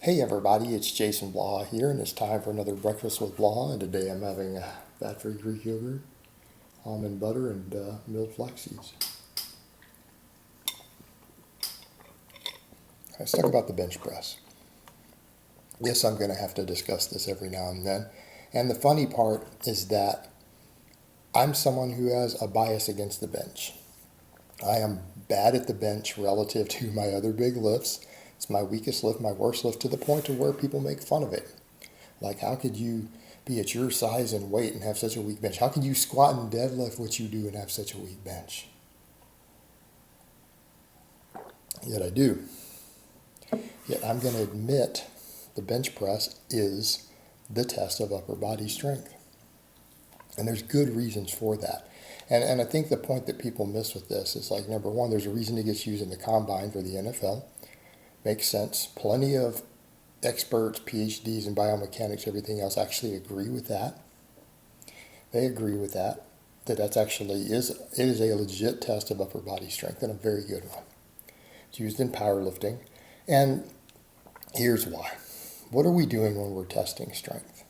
Hey everybody, it's Jason Blaha here, and it's time for another Breakfast with Blaha. And today I'm having fat-free Greek yogurt, almond butter, and milled flax seeds. Let's talk about the bench press. Yes, I'm going to have to discuss this every now and then. And the funny part is that I'm someone who has a bias against the bench. I am bad at the bench relative to my other big lifts. It's my weakest lift, my worst lift, to the point to where people make fun of it. Like, how could you be at your size and weight and have such a weak bench? How can you squat and deadlift what you do and have such a weak bench? Yet I do. Yet I'm going to admit the bench press is the test of upper body strength. And there's good reasons for that. And I think the point that people miss with this is, like, number one, there's a reason it gets used in the combine for the NFL. Makes sense. Plenty of experts, PhDs in biomechanics, everything else actually agree with that. They agree with that that's actually it is a legit test of upper body strength, and a very good one. It's used in powerlifting. And here's why. What are we doing when we're testing strength?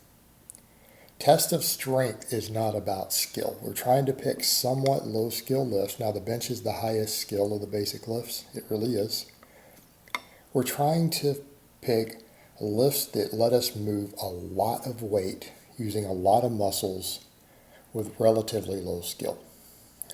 Test of strength is not about skill. We're trying to pick somewhat low skill lifts. Now, the bench is the highest skill of the basic lifts. It really is. We're trying to pick lifts that let us move a lot of weight using a lot of muscles with relatively low skill.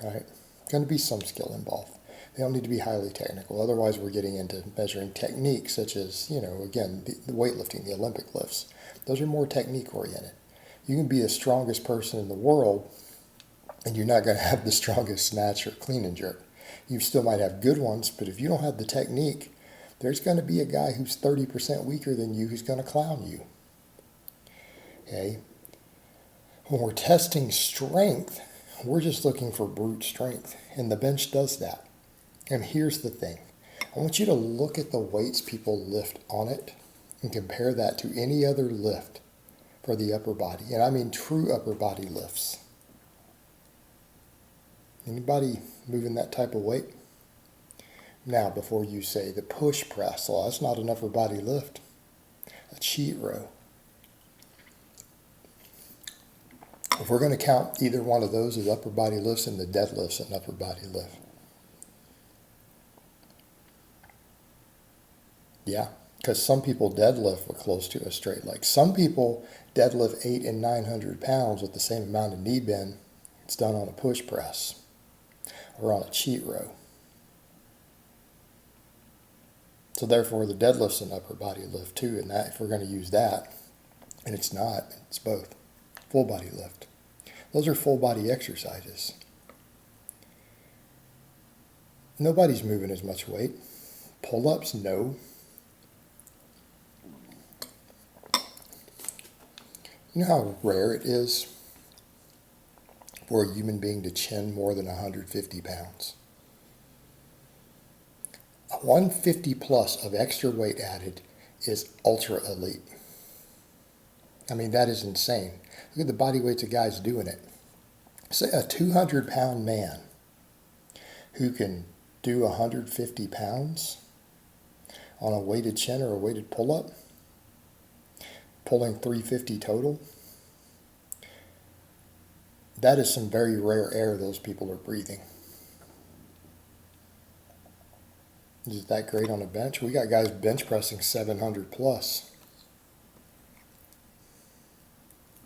Right? Going to be some skill involved. They don't need to be highly technical. Otherwise, we're getting into measuring techniques, such as, again, the weightlifting, the Olympic lifts. Those are more technique oriented. You can be the strongest person in the world, and you're not going to have the strongest snatch or clean and jerk. You still might have good ones, but if you don't have the technique, there's going to be a guy who's 30% weaker than you who's going to clown you. Okay? When we're testing strength, we're just looking for brute strength, and the bench does that. And here's the thing. I want you to look at the weights people lift on it and compare that to any other lift for the upper body. And I mean true upper body lifts. Anybody moving that type of weight? Now, before you say the push press, well, that's not an upper body lift. A cheat row. If we're going to count either one of those as upper body lifts, and the deadlift's an upper body lift. Yeah, because some people deadlift with close to a straight leg. Some people deadlift 800 and 900 pounds with the same amount of knee bend. It's done on a push press or on a cheat row. So therefore, the deadlift's an upper body lift too, and that, if we're going to use that, and it's not, it's both. Full body lift. Those are full body exercises. Nobody's moving as much weight. Pull-ups, no. You know how rare it is for a human being to chin more than 150 pounds? 150 plus of extra weight added is ultra elite. I mean, that is insane. Look at the body weights of guys doing it. Say a 200-pound man who can do 150 pounds on a weighted chin or a weighted pull-up, pulling 350 total. That is some very rare air those people are breathing. Is that great on a bench? We got guys bench pressing 700 plus.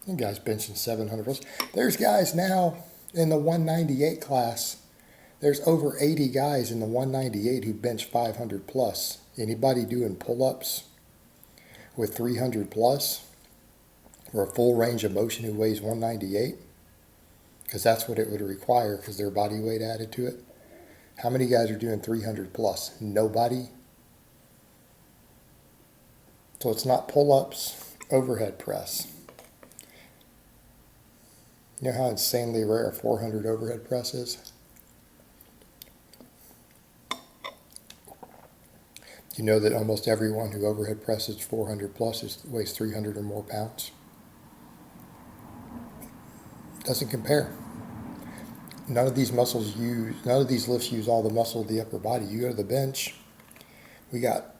And guys benching 700 plus. There's guys now in the 198 class. There's over 80 guys in the 198 who bench 500 plus. Anybody doing pull-ups with 300 plus or a full range of motion who weighs 198? Because that's what it would require, because their body weight added to it. How many guys are doing 300 plus? Nobody. So it's not pull-ups, overhead press. You know how insanely rare a 400 overhead press is? You know that almost everyone who overhead presses 400 plus weighs 300 or more pounds? Doesn't compare. None of these lifts use all the muscle of the upper body. You go to the bench, we got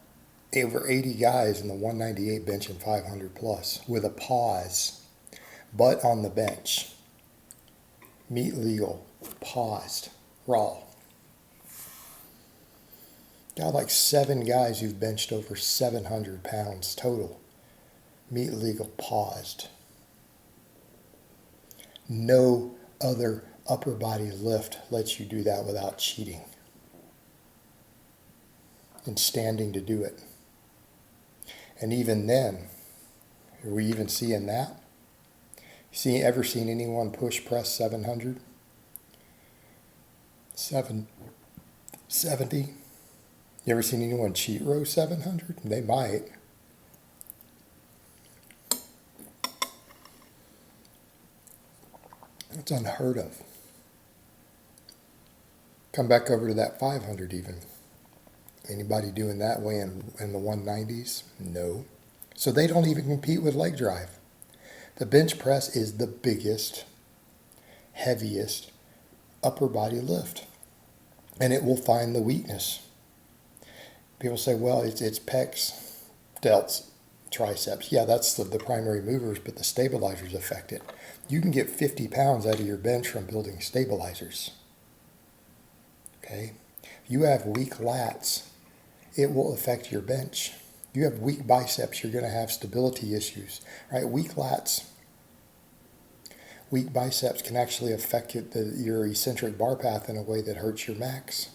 over 80 guys in the 198 benching 500 plus with a pause, butt on the bench, meat legal, paused, raw. Got like 7 guys who've benched over 700 pounds total, meat legal, paused. No other upper body lift lets you do that without cheating and standing to do it. And even then, are we even seeing that? Ever seen anyone push press 700? 770? You ever seen anyone cheat row 700? They might. It's unheard of. Come back over to that 500 even. Anybody doing that way in the 190s? No. So they don't even compete with leg drive. The bench press is the biggest, heaviest upper body lift. And it will find the weakness. People say, well, it's pecs, delts, triceps. Yeah, that's the primary movers, but the stabilizers affect it. You can get 50 pounds out of your bench from building stabilizers. Okay? You have weak lats, it will affect your bench. You have weak biceps, you're going to have stability issues. Right? Weak lats, weak biceps can actually affect your eccentric bar path in a way that hurts your max.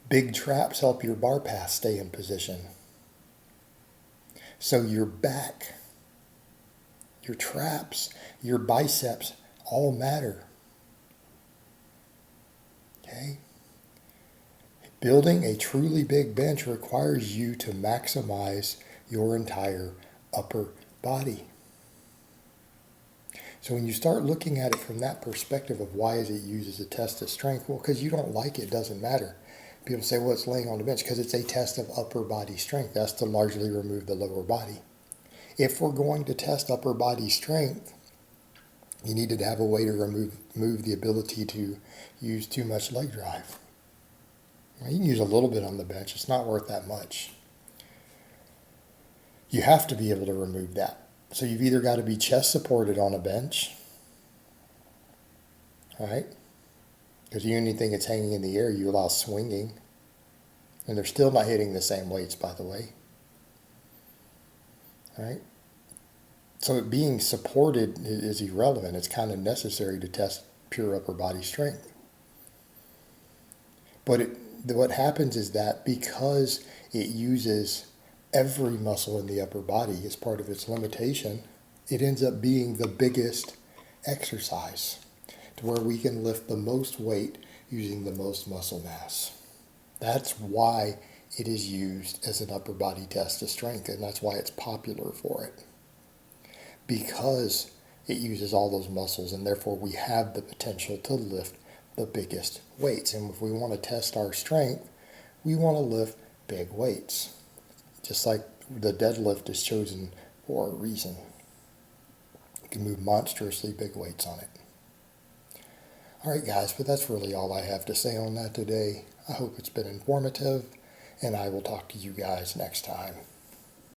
Big traps help your bar path stay in position. So your back, your traps, your biceps all matter. Okay? Building a truly big bench requires you to maximize your entire upper body. So when you start looking at it from that perspective of why is it used as a test of strength, well, because you don't like it, doesn't matter. People say, well, it's laying on the bench because it's a test of upper body strength. That's to largely remove the lower body. If we're going to test upper body strength, you needed to have a way to remove the ability to use too much leg drive. Well, you can use a little bit on the bench. It's not worth that much. You have to be able to remove that. So you've either got to be chest supported on a bench, right? Because anything that's hanging in the air, you allow swinging. And they're still not hitting the same weights, by the way. Right? So being supported is irrelevant. It's kind of necessary to test pure upper body strength. But what happens is that because it uses every muscle in the upper body as part of its limitation, it ends up being the biggest exercise to where we can lift the most weight using the most muscle mass. That's why it is used as an upper body test of strength, and that's why it's popular for it. Because it uses all those muscles, and therefore we have the potential to lift the biggest weights. And if we want to test our strength, we want to lift big weights. Just like the deadlift is chosen for a reason. You can move monstrously big weights on it. All right, guys, but that's really all I have to say on that today. I hope it's been informative, and I will talk to you guys next time.